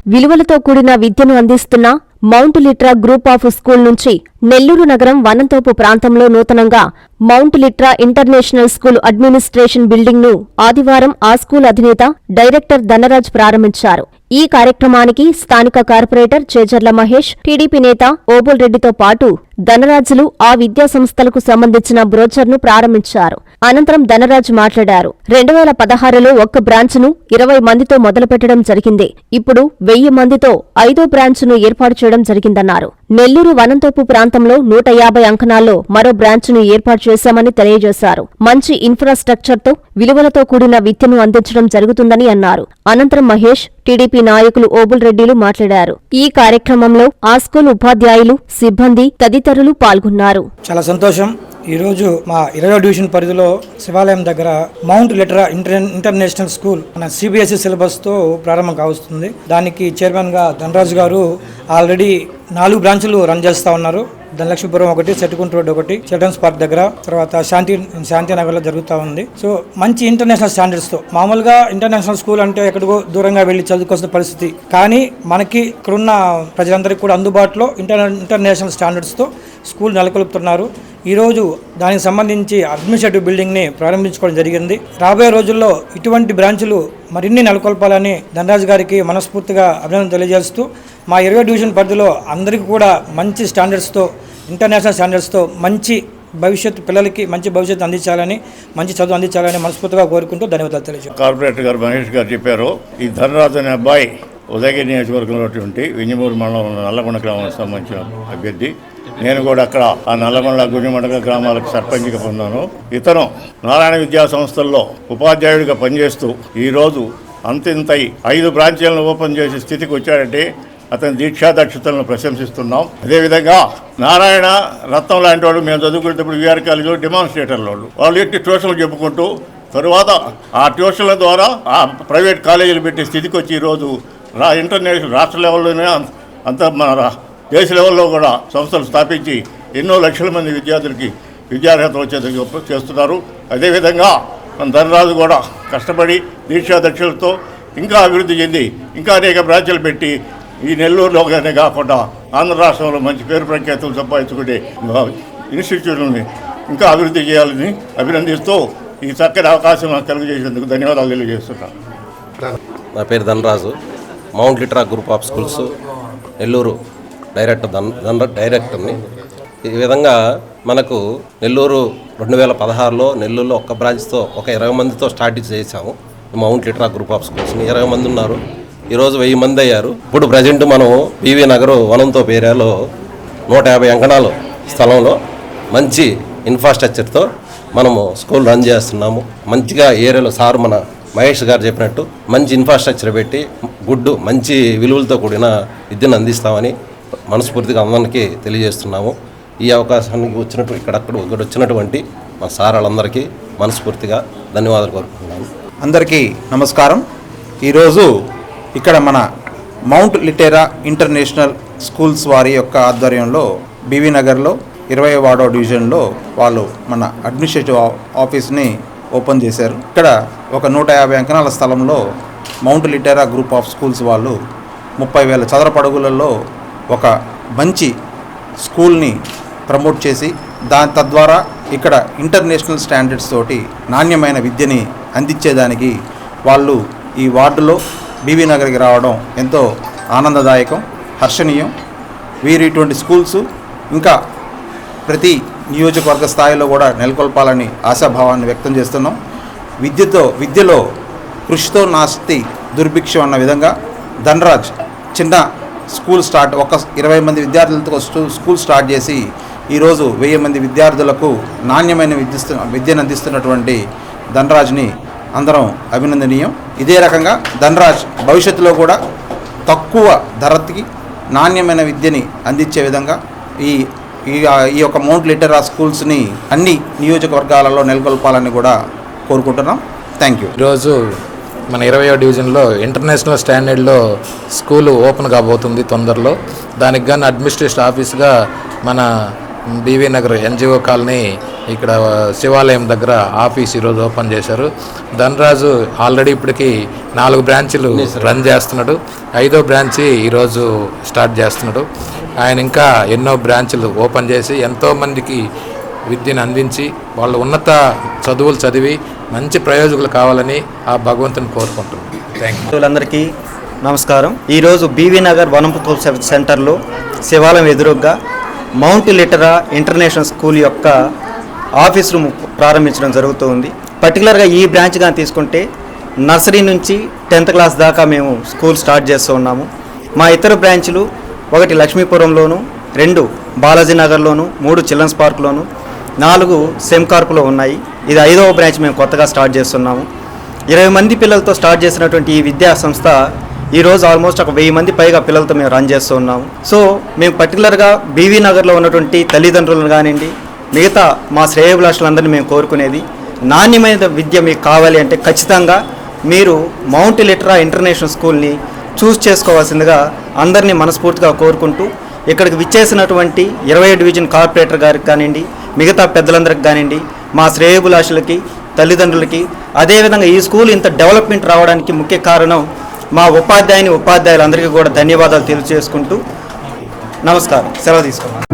విలువలతో కూడిన విద్యను అందిస్తున్న Mount Litra group of school నుంచి నెల్లూరు నగరం వనంతోపు ప్రాంతంలో నూతనంగా Mount Litra international school administration building ను ఆదివారం ఆ స్కూల్ అధినేత డైరెక్టర్ ధనరాజ్ ప్రారంభించారు. ఈ కార్యక్రమానికి స్థానిక కార్పొరేటర్ చేజర్ల మహేష్, టీడీపీ నేత ఓబుల్ రెడ్డితో పాటు ధనరాజులు ఆ విద్యా సంస్థలకు సంబంధించిన బ్రోచర్ను ప్రారంభించారు. అనంతరం ధనరాజ్ మాట్లాడారు. 2016లో ఒక్క బ్రాంచ్ను 20 మందితో మొదలుపెట్టడం జరిగింది. ఇప్పుడు 1000 మందితో 5వ బ్రాంచ్ను ఏర్పాటు చేయడం జరిగిందన్నారు. నెల్లూరు వనంతోపు ప్రాంతంలో 150 అంకణాల్లో మరో బ్రాంచ్ను ఏర్పాటు చేశామని తెలియజేశారు. మంచి ఇన్ఫ్రాస్ట్రక్చర్తో విలువలతో కూడిన విద్యను అందించడం జరుగుతుందని అన్నారు. అనంతరం మహేష్, టీడీపీ నాయకులు ఓబుల్ రెడ్డిలు మాట్లాడారు. ఈ కార్యక్రమంలో ఆ స్కూల్ ఉపాధ్యాయులు, సిబ్బంది తదితరులు పాల్గొన్నారు. చాలా సంతోషం. ఈరోజు మా 20వ డివిజన్ పరిధిలో శివాలయం దగ్గర మౌంట్ లిట్రా ఇంటర్నేషనల్ స్కూల్ మన సిబిఎస్ఈ సిలబస్తో ప్రారంభం కావస్తుంది. దానికి చైర్మన్గా ధనరాజు గారు ఆల్రెడీ 4 బ్రాంచులు రన్ చేస్తూ ఉన్నారు. ధనలక్ష్మీపురం ఒకటి, సెట్టుకుంట రోడ్ ఒకటి, చిల్డ్రన్స్ పార్క్ దగ్గర, తర్వాత శాంతినగర్లో జరుగుతూ ఉంది. సో మంచి ఇంటర్నేషనల్ స్టాండర్డ్స్తో, మామూలుగా ఇంటర్నేషనల్ స్కూల్ అంటే ఎక్కడికో దూరంగా వెళ్ళి చదువుకోవాల్సిన పరిస్థితి, కానీ మనకి ఇక్కడున్న ప్రజలందరికీ కూడా అందుబాటులో ఇంటర్నేషనల్ స్టాండర్డ్స్తో స్కూల్ నెలకొల్పుతున్నారు. ఈరోజు దానికి సంబంధించి అడ్మినిస్ట్రేటివ్ బిల్డింగ్ని ప్రారంభించుకోవడం జరిగింది. రాబోయే రోజుల్లో ఇటువంటి బ్రాంచులు మరిన్ని నెలకొల్పాలని ధనరాజు గారికి మనస్ఫూర్తిగా అభినందన తెలియజేస్తూ, మా 20వ డివిజన్ పరిధిలో అందరికీ కూడా మంచి స్టాండర్డ్స్తో, ఇంటర్నేషనల్ స్టాండర్డ్స్తో మంచి భవిష్యత్తు, పిల్లలకి మంచి భవిష్యత్తు అందించాలని, మంచి చదువు అందించాలని మనస్ఫూర్తిగా కోరుకుంటూ ధన్యవాదాలు తెలియజేస్తాను. కార్పొరేటర్ గారు మహేష్ గారు చెప్పారు. ఈ ధనరాజు అనే అబ్బాయి ఉదయగిరి నియోజకవర్గంలో వింజమూరు మండలం నల్లగొండ గ్రామానికి సంబంధించిన అభ్యర్థి. నేను కూడా అక్కడ ఆ నల్లగొండ, గుంజమండగ గ్రామాలకు సర్పంచ్గా పొందాను. ఇతను నారాయణ విద్యా సంస్థల్లో ఉపాధ్యాయుడిగా పనిచేస్తూ ఈరోజు అంతింతై 5 బ్రాంచీలను ఓపెన్ చేసే స్థితికి వచ్చాడంటే అతని దీక్షాదక్షతలను ప్రశంసిస్తున్నాం. అదేవిధంగా నారాయణ, రత్నం లాంటి వాళ్ళు మేము చదువుకునేటప్పుడు వీఆర్ కాలేజీలో డెమాన్స్ట్రేటర్లు వాళ్ళు ఎట్టి ట్యూషన్లు చెప్పుకుంటూ తరువాత ఆ ట్యూషన్ల ద్వారా ఆ ప్రైవేట్ కాలేజీలు పెట్టే స్థితికి వచ్చి ఈరోజు ఇంటర్నేషనల్ రాష్ట్ర లెవెల్లోనే అంత మన దేశ లెవెల్లో కూడా సంస్థలు స్థాపించి ఎన్నో లక్షల మంది విద్యార్థులకి విద్యార్హత వచ్చేందుకు చేస్తున్నారు. అదేవిధంగా మన ధనరాజు కూడా కష్టపడి దీక్షాదక్షులతో ఇంకా అభివృద్ధి చెంది ఇంకా అనేక బ్రాంచ్లు పెట్టి ఈ నెల్లూరులోనే కాకుండా ఆంధ్ర రాష్ట్రంలో మంచి పేరు ప్రఖ్యాతులు సంపాదించుకునే ఇన్స్టిట్యూట్లని ఇంకా అభివృద్ధి చేయాలని అభినందిస్తూ ఈ చక్కని అవకాశం నాకు కలుగజేసేందుకు ధన్యవాదాలు తెలియజేస్తున్నాను. నా పేరు Dhanaraju, Mount Litra group of schools Nellore డైరెక్టర్ని. ఈ విధంగా మనకు నెల్లూరు 2016లో నెల్లూరులో ఒక్క బ్రాంచ్తో ఒక 20 మందితో స్టార్ట్ చేసాము. మౌంట్ లిట్రా గ్రూప్ ఆఫ్ స్కూల్స్ని 20 మంది ఉన్నారు. ఈరోజు 1000 మంది అయ్యారు. ఇప్పుడు ప్రజెంట్ మనం పివి నగర్ వనంతోపు ఏరియాలో 150 అంకణాలు స్థలంలో మంచి ఇన్ఫ్రాస్ట్రక్చర్తో మనము స్కూల్ రన్ చేస్తున్నాము. మంచిగా ఏరియాలో సార్ మన మహేష్ గారు చెప్పినట్టు మంచి ఇన్ఫ్రాస్ట్రక్చర్ పెట్టి మంచి విలువలతో కూడిన విద్యను అందిస్తామని మనస్ఫూర్తిగా అందరికీ తెలియజేస్తున్నాము. ఈ అవకాశానికి ఇక్కడ వచ్చినటువంటి మా సార్ వాళ్ళందరికీ మనస్ఫూర్తిగా ధన్యవాదాలు కోరుకుంటున్నాను. అందరికీ నమస్కారం. ఈరోజు ఇక్కడ మన మౌంట్ లిటెరా ఇంటర్నేషనల్ స్కూల్స్ వారి యొక్క ఆధ్వర్యంలో బీవీ నగర్లో 20వ డివిజన్లో వాళ్ళు మన అడ్మినిస్ట్రేటివ్ ఆఫీస్ని ఓపెన్ చేశారు. ఇక్కడ ఒక 150 అంకణాల స్థలంలో మౌంట్ లిటెరా గ్రూప్ ఆఫ్ స్కూల్స్ వాళ్ళు 30,000 చదరపు అడుగులలో ఒక మంచి స్కూల్ని ప్రమోట్ చేసి తద్వారా ఇక్కడ ఇంటర్నేషనల్ స్టాండర్డ్స్ తోటి నాణ్యమైన విద్యని అందించేదానికి వాళ్ళు ఈ వార్డులో బీవీ నగర్కి రావడం ఎంతో ఆనందదాయకం, హర్షణీయం. వీరు ఇటువంటి స్కూల్స్ ఇంకా ప్రతి నియోజకవర్గ స్థాయిలో కూడా నెలకొల్పాలని ఆశాభావాన్ని వ్యక్తం చేస్తున్నాం. విద్యలో కృషితో నాస్తి దుర్భిక్షం అన్న విధంగా ధనరాజ్ చిన్న స్కూల్ స్టార్ట్, ఒక 20 మంది విద్యార్థులతో స్కూల్ స్టార్ట్ చేసి ఈరోజు 1000 మంది విద్యార్థులకు నాణ్యమైన విద్యను అందిస్తున్నటువంటి ధనరాజ్ని అందరం అభినందనీయం. ఇదే రకంగా ధనరాజ్ భవిష్యత్తులో కూడా తక్కువ ధరకి నాణ్యమైన విద్యని అందించే విధంగా ఈ యొక్క మౌంట్ లిటెరా స్కూల్స్ని అన్ని నియోజకవర్గాలలో నెలకొల్పాలని కూడా కోరుకుంటున్నాం. Thank you. ఈరోజు మన 20వ డివిజన్లో ఇంటర్నేషనల్ స్టాండర్డ్లో స్కూల్ ఓపెన్ కాబోతుంది తొందరలో. దానికి కానీ అడ్మినిస్ట్రేషన్ ఆఫీస్గా మన బీవీ నగర్ ఎన్జిఓ కాలనీ ఇక్కడ శివాలయం దగ్గర ఆఫీస్ ఈరోజు ఓపెన్ చేశారు. ధనరాజు ఆల్రెడీ ఇప్పటికి 4 బ్రాంచీలు రన్ చేస్తున్నాడు. 5వ బ్రాంచి ఈరోజు స్టార్ట్ చేస్తున్నాడు. ఆయన ఇంకా ఎన్నో బ్రాంచ్లు ఓపెన్ చేసి ఎంతోమందికి విద్యను అందించి వాళ్ళు ఉన్నత చదువులు చదివి మంచి ప్రయోజకులు కావాలని ఆ భగవంతుని కోరుకుంటున్నాను. Thank you. అందరికీ నమస్కారం. ఈరోజు బీవీ నగర్ వనంపు సెంటర్లో శివాలయం ఎదురుగ్గా మౌంట్ లిటరా ఇంటర్నేషనల్ స్కూల్ యొక్క ఆఫీస్ రూమ్ ప్రారంభించడం జరుగుతుంది. పర్టికులర్గా ఈ బ్రాంచ్ కానీ తీసుకుంటే నర్సరీ నుంచి 10th క్లాస్ దాకా మేము స్కూల్ స్టార్ట్ చేస్తూ ఉన్నాము. మా ఇతర బ్రాంచ్లు 1 లక్ష్మీపురంలోను, 2 బాలాజీ నగర్లోను, 3 చిల్డ్రన్స్ పార్క్లోను, 4 సెమ్ కార్పులో ఉన్నాయి. ఇది 5వ బ్రాంచ్ మేము కొత్తగా స్టార్ట్ చేస్తున్నాము. 20 మంది పిల్లలతో స్టార్ట్ చేసినటువంటి ఈ విద్యా సంస్థ ఈరోజు ఆల్మోస్ట్ ఒక 1000 మంది పైగా పిల్లలతో మేము రన్ చేస్తూ ఉన్నాము. సో మేము పర్టికులర్గా బీవీ నగర్లో ఉన్నటువంటి తల్లిదండ్రులను కానివ్వండి, మిగతా మా శ్రేయోభిలాషులందరినీ మేము కోరుకునేది, నాణ్యమైన విద్య మీకు కావాలి అంటే ఖచ్చితంగా మీరు మౌంట్ లిటరా ఇంటర్నేషనల్ స్కూల్ని చూస్ చేసుకోవాల్సిందిగా అందరినీ మనస్ఫూర్తిగా కోరుకుంటూ, ఇక్కడికి విచ్చేసినటువంటి 20వ డివిజన్ కార్పొరేటర్ గారికి కానివ్వండి, మిగతా పెద్దలందరికీ కానివ్వండి, మా శ్రేయోభిలాషులకి, తల్లిదండ్రులకి, అదేవిధంగా ఈ స్కూల్ ఇంత డెవలప్మెంట్ రావడానికి ముఖ్య కారణం మా ఉపాధ్యాయులందరికీ కూడా ధన్యవాదాలు తెలియజేసుకుంటూ నమస్కారం. సెలవు తీసుకున్నాను.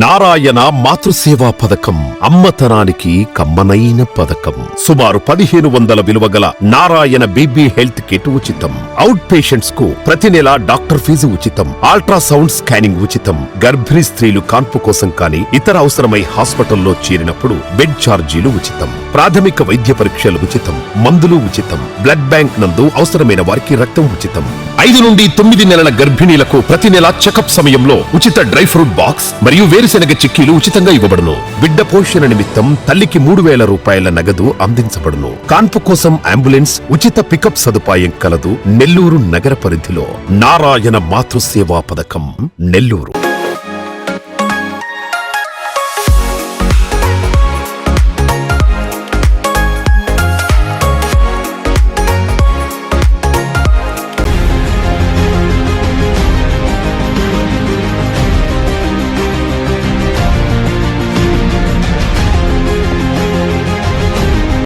నారాయణ మాతృసేవా పథకం అమ్మతనానికి కమ్మనైన పథకం. సుమారు 1500 విలువగల నారాయణ బీబీ హెల్త్ కిట్ ఉచితం. అవుట్ పేషెంట్స్ కు ప్రతి నెల డాక్టర్ ఫీజు ఉచితం. అల్ట్రాసౌండ్ స్కానింగ్ ఉచితం. గర్భిణీ స్త్రీలు కాన్పు కోసం కానీ ఇతర అవసరమై హాస్పిటల్లో చేరినప్పుడు బెడ్ ఛార్జీలు ఉచితం. ప్రాథమిక వైద్య పరీక్షలు ఉచితం. మందులు ఉచితం. బ్లడ్ బ్యాంక్ నందు అవసరమైన వారికి రక్తం ఉచితం. 5 నుండి 9 నెలల గర్భిణీలకు ప్రతి నెల చెకప్ సమయంలో ఉచిత డ్రై ఫ్రూట్ బాక్స్ మరియు వేరుశెనగ చిక్కీలు ఉచితంగా ఇవ్వబడును. బిడ్డ పోషణ నిమిత్తం తల్లికి 3000 రూపాయల నగదు అందించబడును. కాన్పు కోసం అంబులెన్స్ ఉచిత పికప్ సదుపాయం కలదు. నెల్లూరు నగర పరిధిలో నారాయణ మాతృసేవా పథకం, నెల్లూరు.